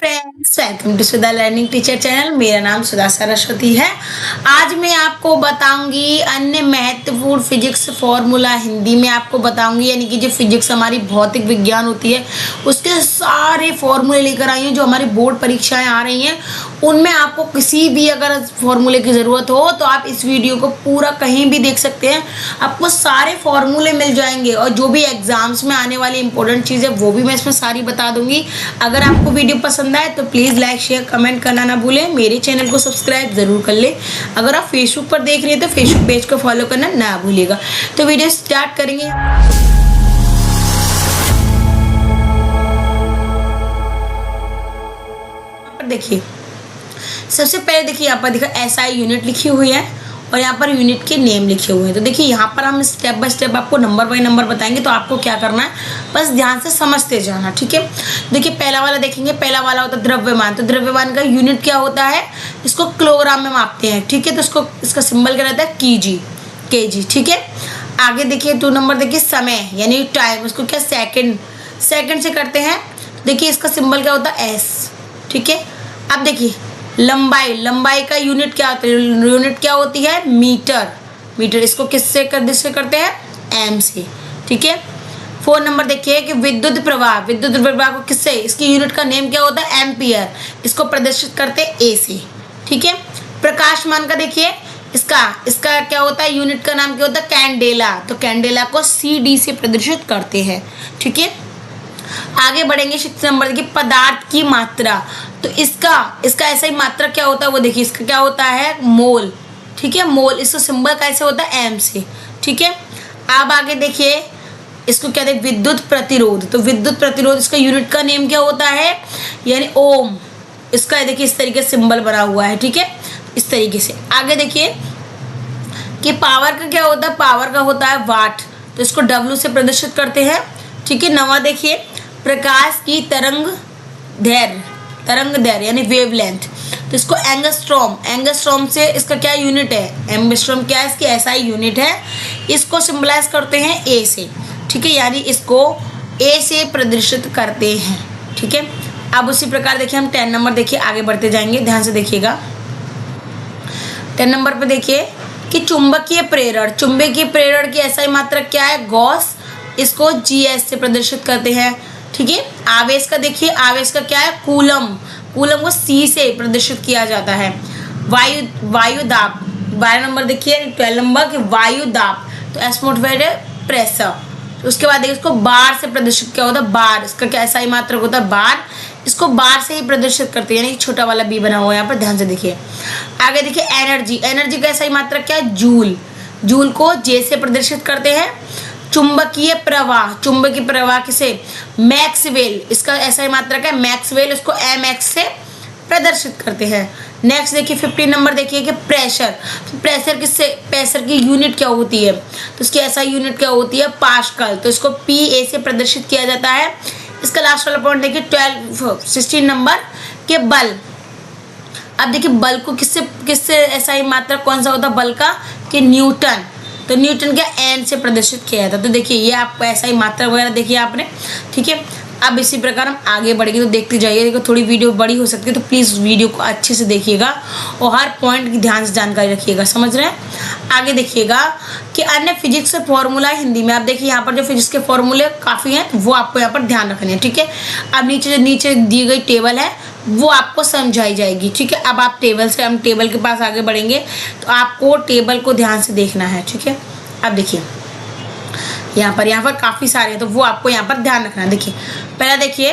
Friends, welcome to Sudha learning teacher channel. मेरा नाम सुधा सरस्वती है। आज मैं आपको बताऊंगी अन्य महत्वपूर्ण फिजिक्स फॉर्मूला हिंदी में आपको बताऊंगी, यानी कि जो फिजिक्स हमारी भौतिक विज्ञान होती है उसके सारे फॉर्मूले लेकर आई हूँ। जो हमारी बोर्ड परीक्षाएं आ रही हैं उनमें आपको किसी भी अगर फॉर्मूले की ज़रूरत हो तो आप इस वीडियो को पूरा कहीं भी देख सकते हैं, आपको सारे फॉर्मूले मिल जाएंगे। और जो भी एग्जाम्स में आने वाली इंपॉर्टेंट चीज़ें वो भी मैं इसमें सारी बता दूंगी। अगर आपको वीडियो पसंद आए तो प्लीज़ लाइक शेयर कमेंट करना ना भूलें। मेरे चैनल को सब्सक्राइब ज़रूर कर लें। अगर आप फेसबुक पर देख रहे हैं तो फेसबुक पेज को फॉलो करना ना भूलिएगा। तो वीडियो स्टार्ट करेंगे। देखिए, सबसे पहले देखिए यहाँ पर देखो SI यूनिट लिखी हुई है और यहाँ पर यूनिट के नेम लिखे हुए हैं। तो देखिए यहाँ पर हम स्टेप बाय स्टेप आपको नंबर बाय नंबर बताएंगे, तो आपको क्या करना है बस ध्यान से समझते जाना, ठीक है। देखिए पहला वाला देखेंगे, पहला वाला होता है द्रव्यमान। तो द्रव्यमान का यूनिट क्या होता है, इसको किलोग्राम में मापते हैं, ठीक है। तो इसका सिंबल क्या रहता है केजी, ठीक है। आगे देखिए 2 नंबर देखिए समय यानी टाइम, उसको क्या सेकेंड से करते हैं। देखिए इसका सिंबल क्या होता है S, ठीक है। अब देखिए लंबाई का यूनिट क्या होता है, यूनिट क्या होती है मीटर। इसको किससे करते हैं M से, ठीक है। 4 नंबर देखिए कि विद्युत प्रवाह को किससे, इसकी यूनिट का नेम क्या होता है एम्पियर, इसको प्रदर्शित करते हैं A से, ठीक है। प्रकाशमान का देखिए इसका क्या होता है, यूनिट का नाम क्या होता है कैंडेला। तो कैंडेला को CD से प्रदर्शित करते हैं, ठीक है। आगे बढ़ेंगे 6 नंबर देखिए पदार्थ की मात्रा। तो इसका ऐसा ही मात्रा क्या होता है वो देखिए, इसका क्या होता है मोल, ठीक है। मोल, इसका सिंबल कैसे होता है M से, ठीक है। अब आगे देखिए इसको क्या देखिए विद्युत प्रतिरोध। तो विद्युत प्रतिरोध इसका यूनिट का नेम क्या होता है यानी ओम। इसका देखिए इस तरीके से सिंबल बना हुआ है, ठीक है, इस तरीके से। आगे देखिए कि पावर का क्या होता है, पावर का होता है वाट। तो इसको W से प्रदर्शित करते हैं, ठीक है। 9वां देखिए प्रकाश की तरंग दैर्घ्य यानी वेवलेंथ। तो इसको एंगस्ट्रॉम से इसका क्या यूनिट है, एंगस्ट्रॉम क्या है, इसकी SI यूनिट है। इसको सिंबलाइज करते हैं A से, ठीक है, यानी इसको A से प्रदर्शित करते हैं, ठीक है। अब उसी प्रकार देखिए हम 10 नंबर देखिए आगे बढ़ते जाएंगे, ध्यान से देखिएगा। 10 नंबर पे देखिए कि चुंबकीय प्रेरण की SI मात्रा क्या है गॉस, इसको GS से प्रदर्शित करते हैं, ठीक है। आवेश का देखिए, आवेश का क्या है कूलम को C से प्रदर्शित किया जाता है। वायु दाब 12 नंबर देखिए 12 नंबर कि वायु दाब, तो एटमॉस्फेरिक प्रेशर। तो उसके बाद देखिए इसको बार से प्रदर्शित क्या होता है बार, इसका क्या SI मात्रक होता है बार, इसको बार से ही प्रदर्शित करते हैं, यानी छोटा वाला B बना हुआ है यहाँ पर, ध्यान से देखिए। आगे देखिए एनर्जी का SI मात्रक क्या है जूल को J से प्रदर्शित करते हैं। चुंबकीय प्रवाह किसे मैक्सवेल, इसका SI मात्रक है मैक्सवेल, उसको MX से प्रदर्शित करते हैं। नेक्स्ट देखिए 15 नंबर देखिए कि प्रेशर की यूनिट क्या होती है, तो इसकी SI यूनिट क्या होती है पास्कल। तो इसको PA से प्रदर्शित किया जाता है। इसका लास्ट वाला पॉइंट देखिए 16 नंबर के बल। अब देखिए बल को किससे SI मात्रा कौन सा होता है बल का कि न्यूटन। तो न्यूटन का N से प्रदर्शित किया जाता है। तो देखिए ये आपको SI मात्रा वगैरह देखिए आपने, ठीक है। अब इसी प्रकार हम आगे बढ़ेंगे, तो देखते जाइए। देखो थोड़ी वीडियो बड़ी हो सकती है, तो प्लीज़ वीडियो को अच्छे से देखिएगा और हर पॉइंट की ध्यान से जानकारी रखिएगा, समझ रहे हैं। आगे देखिएगा कि अन्य फिजिक्स के फॉर्मूला हिंदी में। आप देखिए यहाँ पर जो फिजिक्स के फॉर्मूले काफ़ी हैं वो आपको यहाँ पर ध्यान रखने हैं, ठीक है। अब नीचे दी गई टेबल है वो आपको समझाई जाएगी, ठीक है। अब आप हम टेबल के पास आगे बढ़ेंगे, तो आपको टेबल को ध्यान से देखना है, ठीक है। अब देखिए यहाँ पर काफ़ी सारे हैं, तो वो आपको यहाँ पर ध्यान रखना है। देखिए पहला देखिए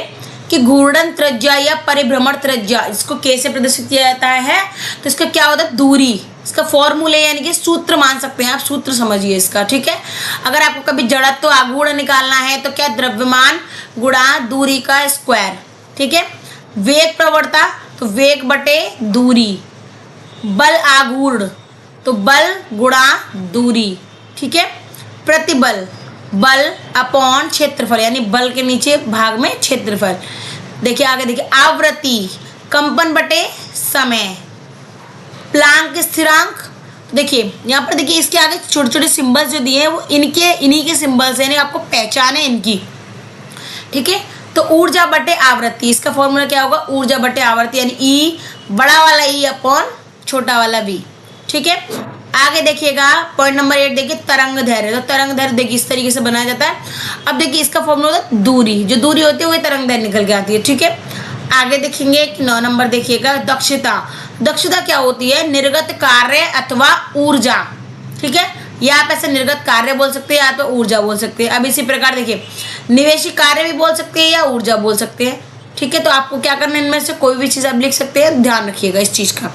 कि घूर्णन त्रिज्या या परिभ्रमण त्रिज्या, इसको K से प्रदर्शित किया जाता है। तो इसका क्या होता है दूरी, इसका फॉर्मूले यानी कि सूत्र मान सकते हैं आप, सूत्र समझिए इसका, ठीक है। अगर आपको कभी जड़त्व आघूर्ण निकालना है तो क्या द्रव्यमान गुणा दूरी का स्क्वायर, ठीक है। वेग प्रवणता तो वेग बटे दूरी। बल आघूर्ण तो बल गुणा दूरी, ठीक है। प्रतिबल बल अपॉन क्षेत्रफल यानी बल के नीचे भाग में क्षेत्रफल। देखिए आगे देखिए आवृत्ति कंपन बटे समय। प्लांक स्थिरांक, देखिए यहाँ पर देखिए इसके आगे छोटे छोटे सिंबल्स जो दिए हैं वो इन्हीं के सिंबल्स हैं, यानी आपको पहचान है इनकी, ठीक है। तो ऊर्जा बटे आवृत्ति, इसका फॉर्मूला क्या होगा, ऊर्जा बटे आवृत्ति, यानी ई बड़ा वाला ई अपॉन छोटा वाला बी। ठीक है, आगे देखिएगा पॉइंट नंबर 8 देखिए तरंग दैर्घ्य। तो तरंग दैर्घ्य देखिए इस तरीके से बनाया जाता है। अब देखिए इसका फॉर्मूला होता है दूरी, जो दूरी होती है वही तरंग दैर्घ्य निकल के आती है। ठीक है, आगे देखेंगे 9 नंबर देखिएगा दक्षता। दक्षता क्या होती है, निर्गत कार्य अथवा ऊर्जा। ठीक है, या आप ऐसे निर्गत कार्य बोल सकते हैं या तो ऊर्जा बोल सकते हैं। अब इसी प्रकार देखिए निवेशी कार्य भी बोल सकते हैं या ऊर्जा बोल सकते हैं। ठीक है, तो आपको क्या करना है, इनमें से कोई भी चीज आप लिख सकते हैं, ध्यान रखिएगा इस चीज का।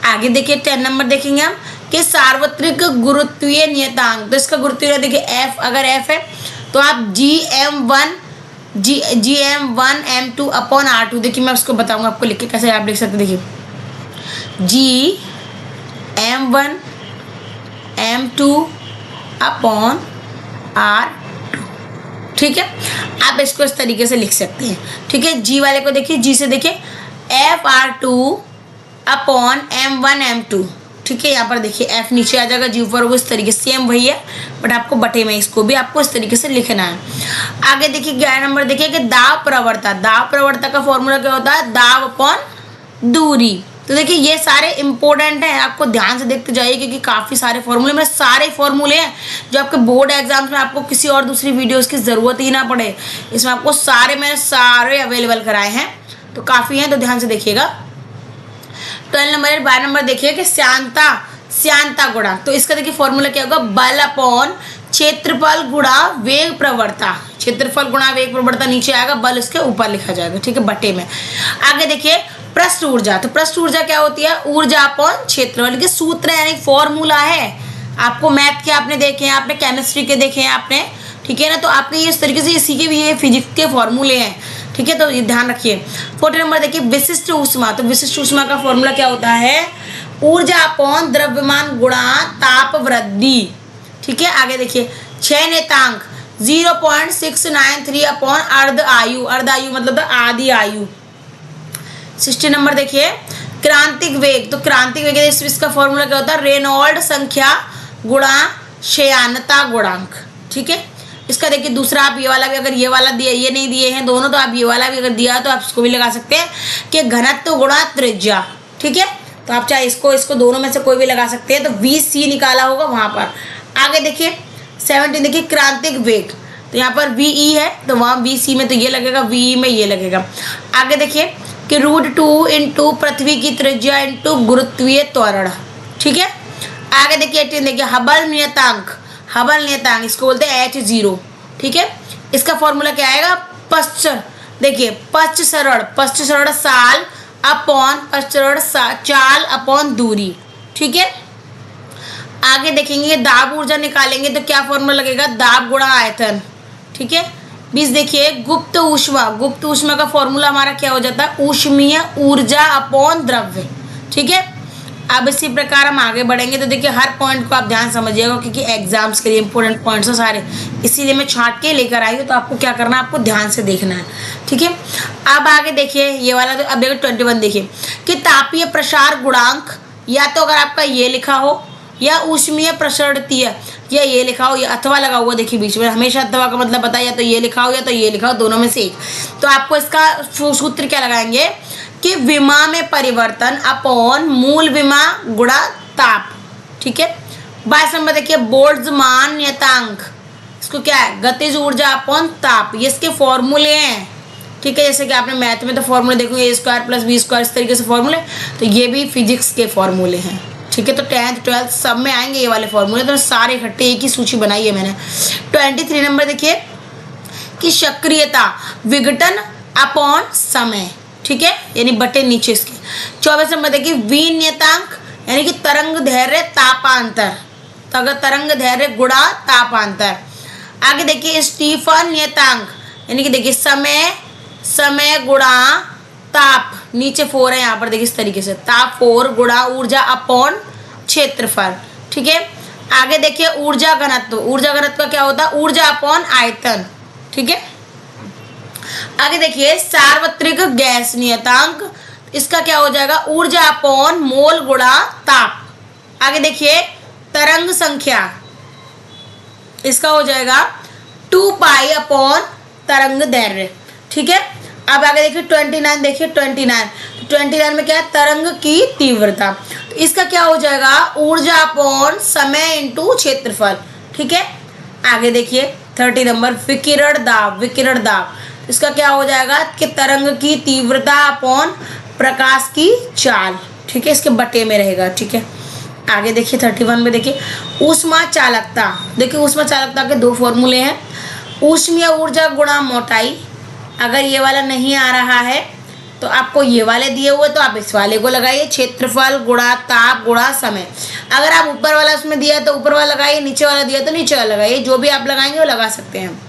आगे देखिए 10 नंबर देखेंगे हम कि सार्वत्रिक गुरुत्वीय नियतांक। तो इसका गुरुत्वीय देखिए एफ, अगर एफ है तो आप GM1 M2 अपॉन R2। देखिए मैं उसको बताऊंगा आपको लिख के कैसे आप लिख सकते। देखिए GM1 M2 अपॉन R2। ठीक है, आप इसको इस तरीके से लिख सकते हैं। ठीक है, जी वाले को देखिए, जी से देखिए FR2 अपॉन M1 M2। ठीक है, यहाँ पर देखिए एफ नीचे आ जाएगा, जी ऊपर होगा, इस तरीके से सेम वही है बट आपको बटे में इसको भी आपको इस तरीके से लिखना है। आगे देखिए 11 नंबर देखिए कि दाब प्रवणता। दाब प्रवणता का फॉर्मूला क्या होता है, दाब अपॉन दूरी। तो देखिए ये सारे इंपॉर्टेंट हैं, आपको ध्यान से देखते जाइए क्योंकि काफ़ी सारे फॉर्मूले में सारे फॉर्मूले हैं जो आपके बोर्ड एग्जाम्स में आपको किसी और दूसरी वीडियोस की ज़रूरत ही ना पड़े। इसमें आपको मैंने सारे अवेलेबल कराए हैं, तो काफ़ी हैं, तो ध्यान से देखिएगा। 12 नंबर 12 नंबर देखिए कि श्यानता गुणांक। तो इसका देखिए फॉर्मूला क्या होगा, बल अपॉन क्षेत्रफल गुणा वेग प्रवणता। क्षेत्रफल गुणा वेग प्रवणता नीचे आएगा, बल इसके ऊपर लिखा जाएगा। ठीक है, बटे में। आगे देखिए पृष्ठ ऊर्जा। तो पृष्ठ ऊर्जा क्या होती है, ऊर्जा अपॉन क्षेत्रफल के सूत्र यानी फॉर्मूला है। आपको मैथ के आपने देखे हैं, आपने केमिस्ट्री के देखे हैं आपने, ठीक है ना, तो आपने ये इस तरीके से सीखे भी, ये फिजिक्स के फॉर्मूले हैं। ठीक है, तो ये ध्यान रखिए। 14 नंबर देखिए विशिष्ट ऊष्मा। तो विशिष्ट ऊष्मा का फॉर्मूला क्या होता है, ऊर्जा अपॉन द्रव्यमान गुणा ताप वृद्धि। ठीक है, आगे देखिए 6 नेतांक 0.693 अपॉन अर्ध आयु। अर्ध आयु मतलब आदि आयु। 60 नंबर देखिए क्रांतिक वेग। तो क्रांतिक वेग इसका फॉर्मूला क्या होता है, रेनॉल्ड संख्या गुणा श्यानता गुणांक। ठीक है, इसका देखिए दूसरा आप ये वाला भी, अगर ये वाला दिए, ये नहीं दिए हैं दोनों, तो आप ये वाला भी अगर दिया तो आप इसको भी लगा सकते हैं कि घनत्व गुणा त्रिज्या। ठीक है, तो आप चाहे इसको दोनों में से कोई भी लगा सकते हैं। तो VC निकाला होगा वहां पर। आगे देखिए 17 देखिए क्रांतिक वेग। तो यहाँ पर VE है तो वहाँ VC में तो ये लगेगा, VE में ये लगेगा। आगे देखिए कि √2 इंटू पृथ्वी की त्रिज्या इंटू गुरुत्वीय त्वरण। ठीक है, आगे देखिए 18 देखिए हबल नियतांक। हबल नियतांक इसको बोलते हैं H0। ठीक है, इसका फॉर्मूला क्या आएगा, देखिए पश्च सरण साल अपॉन चाल अपॉन दूरी। ठीक है, आगे देखेंगे दाब ऊर्जा निकालेंगे तो क्या फॉर्मूला लगेगा, दाब गुणा आयतन। ठीक है, 20 देखिए गुप्त ऊष्मा। गुप्त ऊष्मा का फॉर्मूला हमारा क्या हो जाता है, ऊष्मीय ऊर्जा अपॉन द्रव्य। ठीक है, अब इसी प्रकार हम आगे बढ़ेंगे। तो देखिए हर पॉइंट को आप ध्यान समझिएगा क्योंकि एग्जाम्स के लिए इंपॉर्टेंट पॉइंट्स हैं सारे, इसीलिए मैं छांट के लेकर आई हूँ। तो आपको क्या करना है, आपको ध्यान से देखना है। ठीक है, अब आगे देखिए ये वाला, तो अब देखिए 21 देखिए कि तापीय प्रसार गुणांक, या तो अगर आपका ये लिखा हो या ऊष्मीय प्रसरणीय, या ये लिखा हो या अथवा लगा हुआ, देखिए बीच में हमेशा अथवा का मतलब बताया, या तो ये लिखा हो या तो ये लिखा हो, दोनों में से एक। तो आपको इसका सूत्र क्या लगाएंगे कि विमा में परिवर्तन अपॉन मूल विमा गुणा ताप। ठीक है, 22 नंबर देखिए बोल्ट्जमान नियतांक। इसको क्या है, गतिज ऊर्जा अपॉन ताप। ये इसके फॉर्मूले हैं। ठीक है, जैसे कि आपने मैथ में तो फॉर्मूले देखोगे A² + B² इस तरीके से फॉर्मूले, तो ये भी फिजिक्स के फॉर्मूले हैं। ठीक है, तो 10th 12th सब में आएंगे ये वाले फॉर्मूले, तो सारे इकट्ठे एक ही सूची बनाई है मैंने। 23 नंबर देखिए कि सक्रियता विघटन अपॉन समय। ठीक है, यानी बटे नीचे इसके। 24 नंबर देखिए वीन नियतांक यानी कि तरंग दैर्घ्य तापांतर। तरंग दैर्घ्य गुणा तापांतर। आगे देखिए स्टीफन नियतांक यानी कि देखिए समय गुणा ताप। नीचे 4 है यहाँ पर देखिए इस तरीके से, ताप 4 गुणा ऊर्जा अपॉन क्षेत्रफल। ठीक है, आगे देखिए ऊर्जा घनत्व। ऊर्जा घनत्व क्या होता है, ऊर्जा अपॉन आयतन। ठीक है, आगे देखिए सार्वत्रिक गैस नियतांक, इसका क्या हो जाएगा, ऊर्जा अपॉन मोल गुणा ताप। आगे देखिए तरंग संख्या, इसका हो जाएगा 2 पाई अपॉन तरंग दैर्घ्य। ठीक है। अब आगे देखिए 29, देखिए 29 में क्या है, तरंग की तीव्रता। तो इसका क्या हो जाएगा, ऊर्जा अपॉन समय इंटू क्षेत्रफल। ठीक है। आगे देखिए 30 नंबर, विकिरण दाब। इसका क्या हो जाएगा कि तरंग की तीव्रता अपॉन प्रकाश की चाल। ठीक है, इसके बटे में रहेगा। ठीक है। आगे देखिए 31 में देखिए ऊष्मा चालकता। देखिए ऊष्मा चालकता के दो फॉर्मूले हैं, ऊष्मीय ऊर्जा गुणा मोटाई। अगर ये वाला नहीं आ रहा है तो आपको ये वाले दिए हुए तो आप इस वाले को लगाइए, क्षेत्रफल गुणा ताप गुणा समय। अगर आप ऊपर वाला उसमें दिया तो ऊपर वाला लगाइए, नीचे वाला दिया तो नीचे वाला लगाइए, जो भी आप लगाएंगे वो लगा सकते हैं।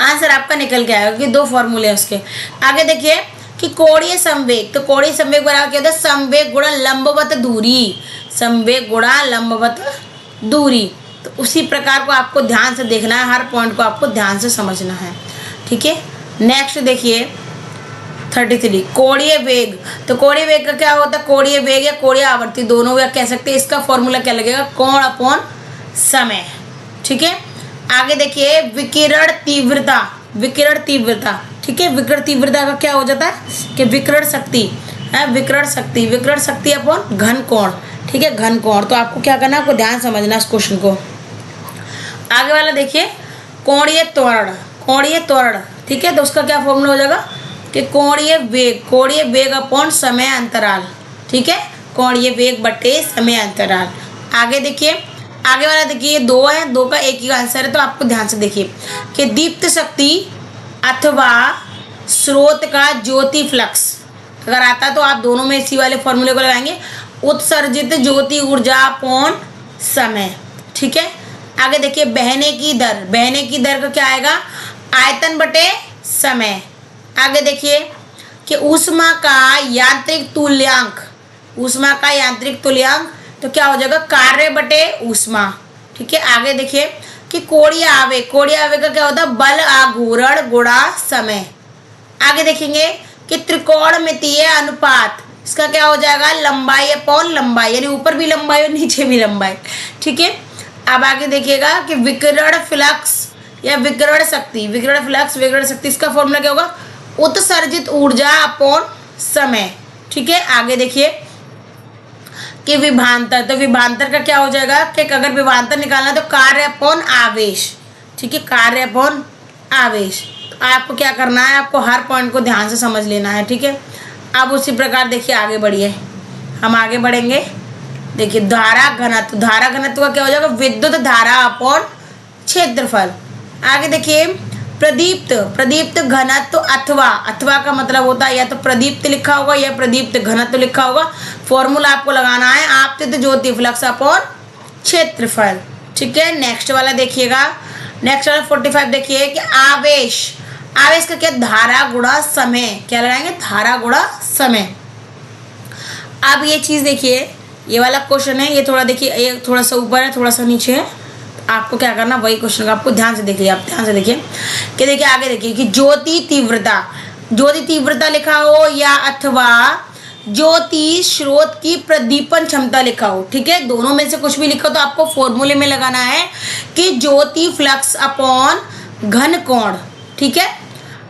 आंसर आपका निकल के आएगा कि दो फॉर्मूले हैं उसके। आगे देखिए कि कोणीय संवेग, तो कोणीय संवेग बराबर क्या होता है, संवेग गुणा लंबवत दूरी, संवेग गुणा लंबवत दूरी। तो उसी प्रकार को आपको ध्यान से देखना है, हर पॉइंट को आपको ध्यान से समझना है। ठीक है। नेक्स्ट देखिए 33 कोणीय वेग। तो कोणीय वेग का क्या होता है, कोणीय वेग या कोणीय आवर्ती दोनों या कह सकते हैं। इसका फॉर्मूला क्या लगेगा, कोण अपॉन समय। ठीक है। आगे देखिए विकिरण तीव्रता, ठीक है। विकिरण तीव्रता का क्या हो जाता है कि विकिरण शक्ति अपॉन घन कोण। ठीक है, घन कोण। तो आपको क्या करना है, आपको ध्यान समझना इस क्वेश्चन को। आगे वाला देखिए कोणीय त्वरण। ठीक है। तो उसका क्या फॉर्मूला हो जाएगा कि कोणीय वेग अपॉन समय अंतराल। ठीक है, कोणीय वेग बटे समय अंतराल। आगे देखिए, आगे वाला देखिए दो है, दो का एक ही आंसर है, तो आपको ध्यान से देखिए कि दीप्त शक्ति अथवा स्रोत का ज्योति फ्लक्स अगर आता तो आप दोनों में इसी वाले फॉर्मूले को लगाएंगे, उत्सर्जित ज्योति ऊर्जा अपॉन समय। ठीक है। आगे देखिए बहने की दर का क्या आएगा, आयतन बटे समय। आगे देखिए कि ऊष्मा का यांत्रिक तुल्यांक तो क्या हो जाएगा, कार्य बटे ऊष्मा। ठीक है। आगे देखिए कि कोणीय आवेग का क्या होता है, बल आघूर्ण गुणा समय। आगे देखेंगे कि त्रिकोणमितीय अनुपात, इसका क्या हो जाएगा, लंबाई अपॉन लंबाई, यानी ऊपर भी लंबाई और नीचे भी लंबाई। ठीक है। अब आगे देखिएगा कि विकिरण फ्लक्स या विकिरण शक्ति, इसका फॉर्मूला क्या होगा, उत्सर्जित ऊर्जा अपॉन समय। ठीक है। आगे देखिए कि विभवांतर, तो विभवांतर का क्या हो जाएगा कि अगर विभवांतर निकालना तो कार्य अपॉन आवेश। ठीक है, कार्य अपॉन आवेश। तो आपको क्या करना है, आपको हर पॉइंट को ध्यान से समझ लेना है। ठीक है। अब उसी प्रकार देखिए आगे बढ़िए, हम आगे बढ़ेंगे। देखिए धारा घनत्व का क्या हो जाएगा, विद्युत धारा अपॉन क्षेत्रफल। आगे देखिए प्रदीप्त घनत्व अथवा का मतलब होता है या तो प्रदीप्त लिखा होगा या प्रदीप्त घनत्व लिखा होगा। फॉर्मूला आपको लगाना है आपतित ज्योति फ्लक्स अपॉन क्षेत्रफल। ठीक है। नेक्स्ट वाला देखिएगा, नेक्स्ट वाला 45 देखिए कि आवेश का क्या, धारा गुणा समय। क्या लगाएंगे, धारा गुणा समय। अब ये चीज देखिए, ये वाला क्वेश्चन है, ये थोड़ा देखिए, ये थोड़ा सा ऊपर है थोड़ा सा नीचे है। आपको क्या करना, वही क्वेश्चन का आपको ध्यान से देखिए, आप ध्यान से देखिए कि देखिए आगे देखिए कि ज्योति तीव्रता लिखा हो या अथवा ज्योति स्रोत की प्रदीपन क्षमता लिखा हो। ठीक है, दोनों में से कुछ भी लिखा हो तो आपको फॉर्मूले में लगाना है कि ज्योति फ्लक्स अपॉन घन कोण। ठीक है।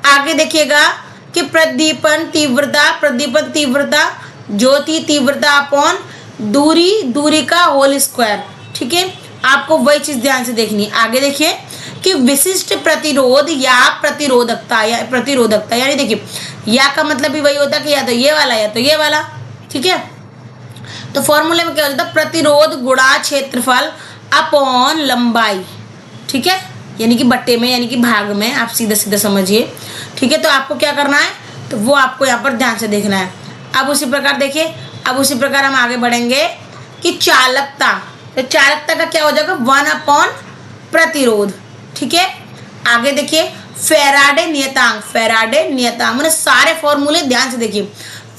आगे देखिएगा कि प्रदीपन तीव्रता ज्योति तीव्रता अपॉन दूरी का होल स्क्वायर। ठीक है, आपको वही चीज ध्यान से देखनी है। आगे देखिए कि विशिष्ट प्रतिरोध या प्रतिरोधकता यानी देखिए या का मतलब भी वही होता है कि या तो ये वाला या तो ये वाला। ठीक है। तो फॉर्मूले में क्या होता है, प्रतिरोध गुणा क्षेत्रफल अपॉन लंबाई। ठीक है, यानी कि बट्टे में यानी कि भाग में, आप सीधा समझिए। ठीक है। तो आपको क्या करना है, तो वो आपको यहाँ पर ध्यान से देखना है। अब उसी प्रकार देखिए, अब उसी प्रकार हम आगे बढ़ेंगे कि चालकता, तो चालकता का क्या हो जाएगा, 1 अपॉन प्रतिरोध। ठीक है। आगे देखिए फैराडे नियतांक मैंने सारे फॉर्मूले ध्यान से देखिए।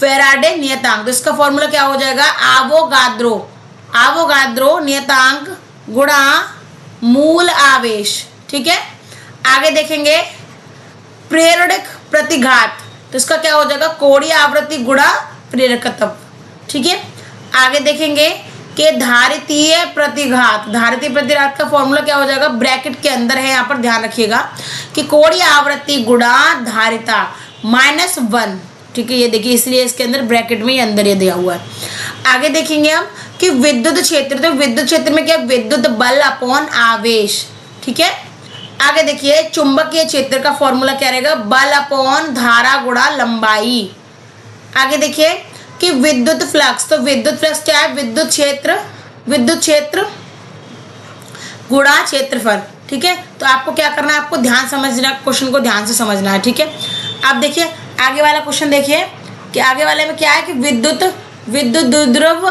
फैराडे नियतांक, तो इसका फॉर्मूला क्या हो जाएगा, आवोगाद्रो नियतांक गुणा मूल आवेश। ठीक है। आगे देखेंगे प्रेरक प्रतिघात, तो इसका क्या हो जाएगा, कोणीय आवृत्ति गुणा प्रेरकत्व। ठीक है। आगे देखेंगे के धारितीय प्रतिघात, धारितीय प्रतिघात का फॉर्मूला क्या हो जाएगा, ब्रैकेट के अंदर है, यहाँ पर ध्यान रखिएगा कि कोणीय आवृत्ति गुणा धारिता -1, ठीक है। ये देखिए इसलिए इसके अंदर ब्रैकेट में ये अंदर ये दिया हुआ है। आगे देखेंगे हम कि विद्युत क्षेत्र, तो विद्युत क्षेत्र में क्या, विद्युत बल अपॉन आवेश, ठीक है। आगे देखिए चुंबकीय क्षेत्र का फॉर्मूला क्या रहेगा, बल अपॉन धारा गुणा लंबाई। आगे देखिए कि विद्युत फ्लक्स, तो विद्युत फ्लक्स क्या है, विद्युत क्षेत्र गुणा क्षेत्रफल, ठीक है। तो आपको क्या करना है, आपको ध्यान समझना, क्वेश्चन को ध्यान से समझना है, ठीक है। आप देखिए आगे वाला क्वेश्चन देखिए कि आगे वाले में क्या है कि विद्युत द्विध्रुव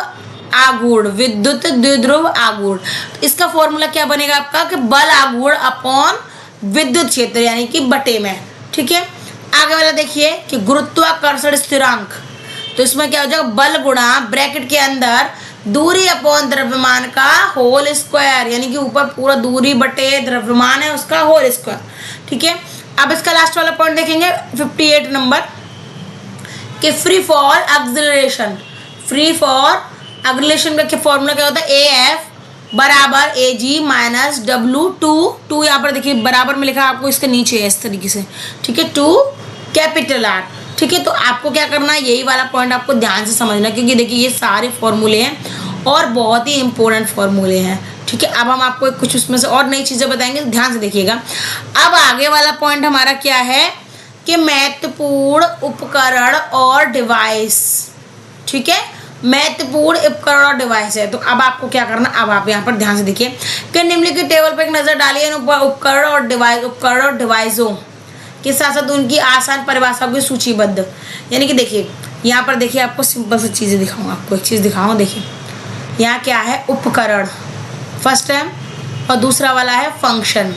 आघूर्ण, तो इसका फॉर्मूला क्या बनेगा आपका कि बल आघूर्ण अपॉन विद्युत क्षेत्र यानी कि बटे में, ठीक है। आगे वाला देखिए कि गुरुत्वाकर्षण स्थिरांक, तो इसमें क्या हो जाएगा, बल गुणा ब्रैकेट के अंदर दूरी अपॉन द्रव्यमान का होल स्क्वायर, यानी कि ऊपर पूरा दूरी बटे द्रव्यमान है उसका होल स्क्वायर, ठीक है। अब इसका लास्ट वाला पॉइंट देखेंगे 58 नंबर कि फ्री फॉल एक्सेलरेशन, का क्या फॉर्मूला क्या होता है, AF बराबर AG माइनस W2 यहाँ पर देखिए बराबर में लिखा है आपको, इसके नीचे है इस तरीके से, ठीक है, 2 कैपिटल R, ठीक है। तो आपको क्या करना है, यही वाला पॉइंट आपको ध्यान से समझना, क्योंकि देखिए ये सारे फॉर्मूले हैं और बहुत ही इंपॉर्टेंट फॉर्मूले हैं, ठीक है। अब हम आपको कुछ उसमें से और नई चीज़ें बताएंगे, ध्यान से देखिएगा। अब आगे वाला पॉइंट हमारा क्या है कि महत्वपूर्ण उपकरण और डिवाइस, ठीक है, महत्वपूर्ण उपकरण और डिवाइस है। तो अब आपको क्या करना, अब आप यहाँ पर ध्यान से देखिए कि निम्नलिखित टेबल पर एक नज़र डालिए, उपकरण और डिवाइसों के साथ साथ उनकी आसान परिभाषाओं की सूचीबद्ध, यानी कि देखिए यहाँ पर देखिए आपको सिंपल सी चीज़ें दिखाऊँ, आपको एक चीज़ दिखाऊँ, देखिए यहाँ क्या है, उपकरण फर्स्ट है और दूसरा वाला है फंक्शन,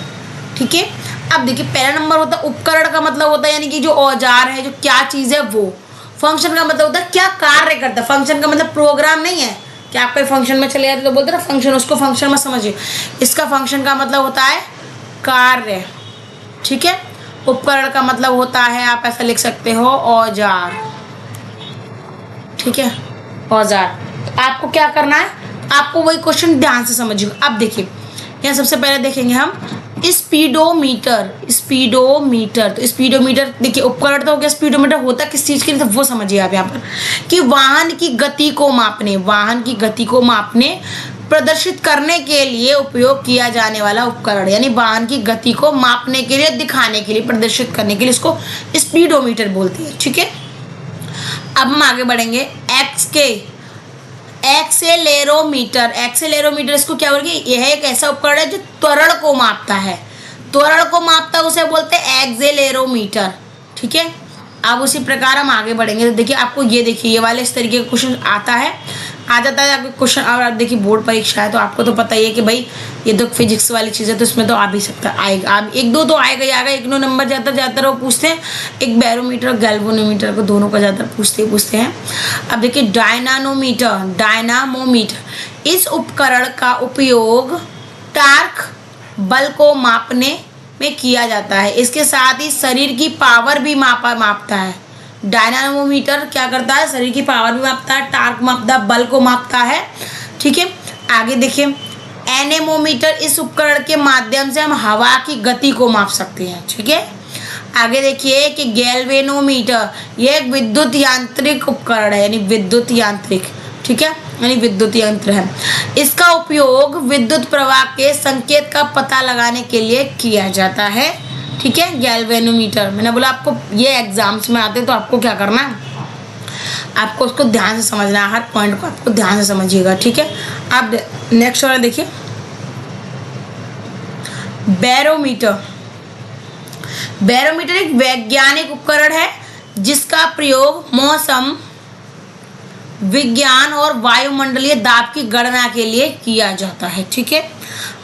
ठीक है। अब देखिए पहला नंबर होता है उपकरण, का मतलब होता है यानी कि जो औजार है, जो क्या चीज़ है वो। फंक्शन का मतलब होता है क्या कार्य करता है, फंक्शन का मतलब प्रोग्राम नहीं है कि आप कोई फंक्शन में चले जाते तो बोलते ना फंक्शन, उसको फंक्शन में समझिए, इसका फंक्शन का मतलब होता है कार्य, ठीक है। उपकरण का मतलब होता है, आप ऐसा लिख सकते हो, औजार, ठीक है, औजार। तो आपको क्या करना है, आपको वही क्वेश्चन ध्यान से समझिए। अब देखिए यहाँ सबसे पहले देखेंगे हम स्पीडोमीटर, तो स्पीडोमीटर देखिए उपकरण तो हो गया, स्पीडोमीटर होता किस चीज़ के लिए, तो वो समझिए आप यहाँ पर कि वाहन की गति को मापने प्रदर्शित करने के लिए उपयोग किया जाने वाला उपकरण, यानी वाहन की गति को मापने के लिए, दिखाने के लिए, प्रदर्शित करने के लिए इसको स्पीडोमीटर बोलते हैं, ठीक है। अब हम आगे बढ़ेंगे एक्सेलेरोमीटर, इसको क्या बोलेंगे, यह एक ऐसा उपकरण है जो त्वरण को मापता है, उसे बोलते हैं एक्सेलेरोमीटर, ठीक है। अब उसी प्रकार हम आगे बढ़ेंगे, तो देखिए आपको ये देखिए ये वाले इस तरीके का क्वेश्चन आ जाता है आपके क्वेश्चन। और आप देखिए बोर्ड परीक्षा है तो आपको तो पता ही है कि भाई ये तो फिजिक्स वाली चीज़ है, तो इसमें तो आ भी सकता आएगा, आप एक दो तो आएगा ही आएगा, 1-2 नंबर ज़्यादातर वो पूछते हैं, एक बैरोमीटर और गैल्वेनोमीटर को दोनों का ज़्यादातर पूछते हैं। अब देखिए डायनामोमीटर, इस उपकरण का उपयोग टार्क बल को मापने में किया जाता है, इसके साथ ही शरीर की पावर भी मापता है। डायनामोमीटर क्या करता है, शरीर की पावर भी मापता है, टार्क मापता है, बल को मापता है, ठीक है। आगे देखिए एनेमोमीटर, इस उपकरण के माध्यम से हम हवा की गति को माप सकते हैं, ठीक है। आगे देखिए कि गैल्वेनोमीटर, यह एक विद्युत यांत्रिक उपकरण है, यानी विद्युत यांत्रिक, ठीक है, यानी विद्युत यंत्र है। इसका उपयोग विद्युत प्रवाह के संकेत का पता लगाने के लिए किया जाता है, ठीक है। गैल्वेनोमीटर मैंने बोला आपको ये एग्जाम्स में आते हैं, तो आपको क्या करना है, आपको उसको ध्यान से समझना है, हर पॉइंट को आपको ध्यान से समझिएगा, ठीक है। अब नेक्स्ट वाला देखिए बैरोमीटर एक वैज्ञानिक उपकरण है जिसका प्रयोग मौसम विज्ञान और वायुमंडलीय दाब की गणना के लिए किया जाता है, ठीक है।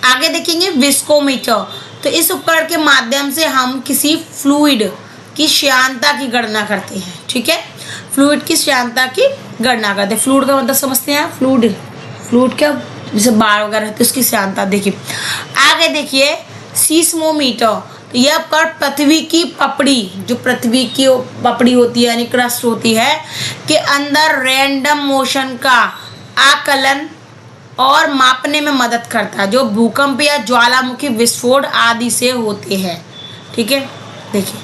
आगे देखेंगे विस्कोमीटर, तो इस उपकरण के माध्यम से हम किसी फ्लूइड की श्यानता की गणना करते हैं, ठीक है, फ्लूइड की श्यानता की गणना करते हैं। फ्लूइड का मतलब समझते हैं, फ्लूइड क्या, जैसे बाढ़ वगैरह है तो उसकी श्यानता देखिए। आगे देखिए सीस्मोमीटर, तो यह पर पृथ्वी की पपड़ी, जो पृथ्वी की पपड़ी होती है यानी क्रस्ट होती है, के अंदर रैंडम मोशन का आकलन और मापने में मदद करता है, जो भूकंप या ज्वालामुखी विस्फोट आदि से होते हैं। ठीक है, देखिए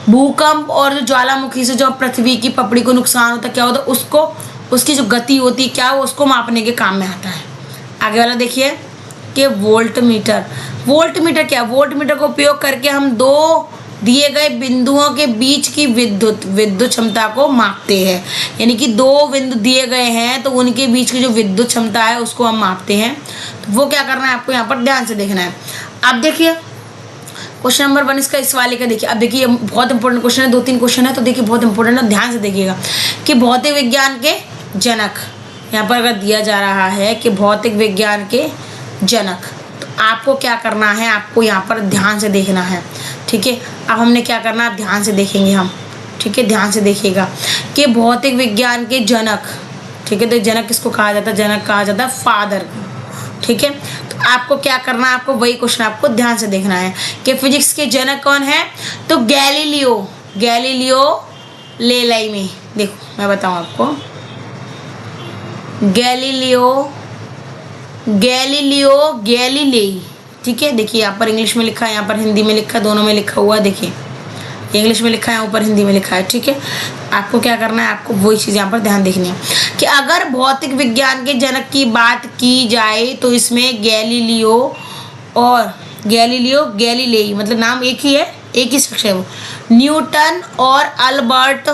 भूकंप और जो ज्वालामुखी से जो पृथ्वी की पपड़ी को नुकसान होता है, क्या होता है, उसको उसकी जो गति होती है क्या, उसको मापने के काम में आता है। आगे वाला देखिए कि वोल्ट मीटर। वोल्ट मीटर क्या, वोल्ट मीटर का उपयोग करके हम दो दिए गए बिंदुओं के बीच की विद्युत क्षमता को मापते हैं। यानी कि दो बिंदु दिए गए हैं तो उनके बीच की जो विद्युत क्षमता है उसको हम मापते हैं। तो वो क्या करना है आपको यहाँ पर ध्यान से देखना है। अब देखिए क्वेश्चन नंबर 1 इसका इस वाले का देखिए। अब देखिए बहुत इंपॉर्टेंट क्वेश्चन है, 2-3 क्वेश्चन है, तो देखिए बहुत इंपॉर्टेंट है, ध्यान से देखिएगा कि भौतिक विज्ञान के जनक, यहाँ पर अगर दिया जा रहा है कि भौतिक विज्ञान के जनक, तो आपको क्या करना है, आपको यहाँ पर ध्यान से देखना है। ठीक है, अब हमने क्या करना है, आप ध्यान से देखेंगे हम। ठीक है, ध्यान से देखिएगा कि भौतिक विज्ञान के जनक, ठीक है, तो जनक किसको कहा जाता है, जनक कहा जाता है फादर को। ठीक है, तो आपको क्या करना है, आपको वही क्वेश्चन आपको ध्यान से देखना है कि फिजिक्स के जनक कौन है, तो गैलीलियो गैलीलियो में, देखो मैं बताऊं आपको, गैलीलियो गैलीलेई। ठीक है, देखिए यहाँ पर इंग्लिश में लिखा है, यहाँ पर हिंदी में लिखा है, दोनों में लिखा हुआ है। देखिए इंग्लिश में लिखा है, ऊपर हिंदी में लिखा है। ठीक है, आपको क्या करना है, आपको वही चीज़ यहाँ पर ध्यान देखनी है कि अगर भौतिक विज्ञान के जनक की बात की जाए तो इसमें गैलीलियो और गैलीलेई मतलब नाम एक ही है, एक ही शख्स है वो। न्यूटन और अल्बर्ट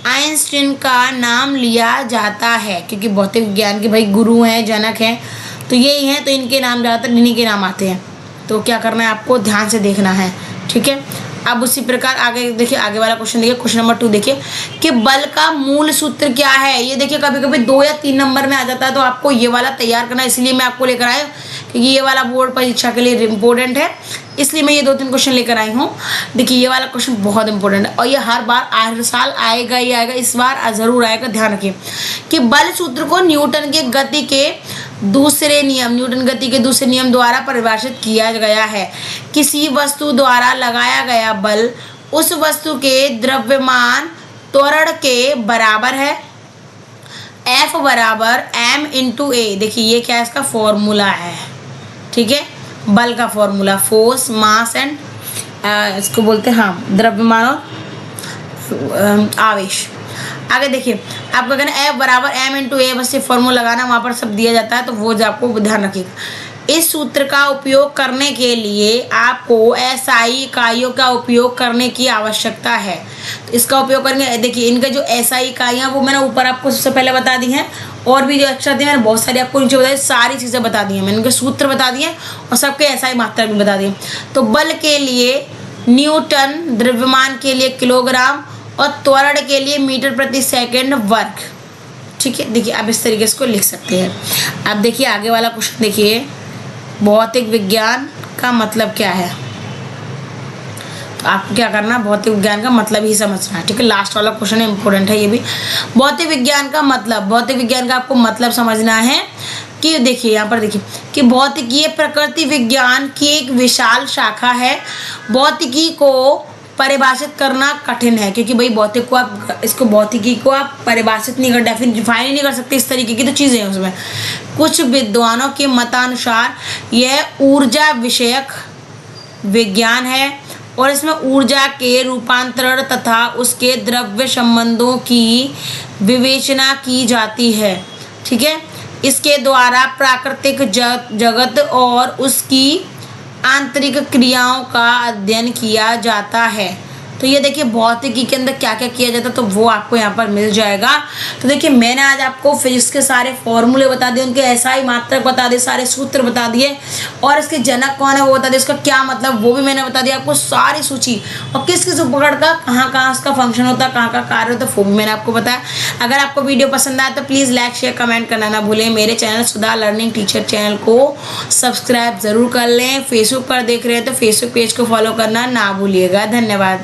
आइंस्टीन का नाम लिया जाता है क्योंकि भौतिक विज्ञान के भाई गुरु हैं, जनक हैं, तो यही हैं, तो इनके नाम ज़्यादातर इन्हीं के नाम आते हैं। तो क्या करना है, आपको ध्यान से देखना है। ठीक है, अब उसी प्रकार आगे देखिए, आगे वाला क्वेश्चन देखिए, क्वेश्चन नंबर 2 देखिए कि बल का मूल सूत्र क्या है। ये देखिए कभी कभी 2 या 3 नंबर में आ जाता है, तो आपको ये वाला तैयार करना है, इसलिए मैं आपको लेकर आया क्योंकि ये वाला बोर्ड परीक्षा के लिए इम्पोर्टेंट है, इसलिए मैं ये 2-3 क्वेश्चन लेकर आई हूँ। देखिए ये वाला क्वेश्चन बहुत इंपॉर्टेंट है और ये हर साल आएगा ही आएगा, इस बार ज़रूर आएगा। ध्यान रखिए कि बल सूत्र को न्यूटन के गति के दूसरे नियम द्वारा परिभाषित किया गया है। किसी वस्तु द्वारा लगाया गया बल उस वस्तु के द्रव्यमान त्वरण के बराबर है। F बराबर m इंटू ए। देखिए ये क्या है, इसका फॉर्मूला है। ठीक है, बल का फॉर्मूला, फोर्स मास एंड इसको बोलते हैं हाँ द्रव्यमान और आवेश। आगे देखिए आपको कहना है F बराबर m इंटू ए, बस ये फॉर्मूला लगाना, वहाँ पर सब दिया जाता है, तो वो आपको ध्यान रखिएगा। इस सूत्र का उपयोग करने के लिए आपको SI इकाइयों का उपयोग करने की आवश्यकता है। तो इसका उपयोग करेंगे, देखिए इनका जो SI इकाइयाँ वो मैंने ऊपर आपको सबसे पहले बता दी हैं, और भी जो एक्स्ट्रा दी मैंने बहुत सारी आपको नीचे बताई, सारी चीज़ें बता दी हैं मैंने, उनके सूत्र बता दिए और सबके SI मात्रा भी बता दी। तो बल के लिए न्यूटन, द्रव्यमान के लिए किलोग्राम और त्वरण के लिए मीटर प्रति सेकंड वर्ग। ठीक है, देखिए आप इस तरीके से को लिख सकते हैं। अब देखिए आगे वाला क्वेश्चन देखिए, भौतिक विज्ञान का मतलब क्या है। तो आपको क्या करना है, भौतिक विज्ञान का मतलब ही समझना है। ठीक है, लास्ट वाला क्वेश्चन है, इंपॉर्टेंट है ये भी। भौतिक विज्ञान का मतलब, भौतिक विज्ञान का आपको मतलब समझना है कि देखिए यहाँ पर देखिए कि भौतिकी ये प्रकृति विज्ञान की एक विशाल शाखा है। भौतिकी को परिभाषित करना कठिन है क्योंकि भाई भौतिक को आप इसको भौतिकी को आप परिभाषित नहीं कर डिफाइन ही नहीं कर सकते, इस तरीके की तो चीज़ें हैं उसमें। कुछ विद्वानों के मतानुसार यह ऊर्जा विषयक विज्ञान है और इसमें ऊर्जा के रूपांतरण तथा उसके द्रव्य संबंधों की विवेचना की जाती है। ठीक है, इसके द्वारा प्राकृतिक जगत और उसकी आंतरिक क्रियाओं का अध्ययन किया जाता है। तो ये देखिए भौतिकी के अंदर क्या क्या किया जाता है, तो वो आपको यहाँ पर मिल जाएगा। तो देखिए मैंने आज आपको फिजिक्स के सारे फॉर्मूले बता दिए, उनके SI मात्रक बता दिए, सारे सूत्र बता दिए और इसके जनक कौन है वो बता दिए, उसका क्या मतलब वो भी मैंने बता दिया आपको, सारी सूची और किस किस उपकरण का कहाँ कहाँ उसका फंक्शन होता है, कहाँ का कार्य होता है, वो भी मैंने आपको बताया। अगर आपको वीडियो पसंद आया तो प्लीज़ लाइक शेयर कमेंट करना ना भूलें। मेरे चैनल सुधा लर्निंग टीचर चैनल को सब्सक्राइब ज़रूर कर लें। फेसबुक पर देख रहे हैं तो फेसबुक पेज को फॉलो करना ना भूलिएगा। धन्यवाद।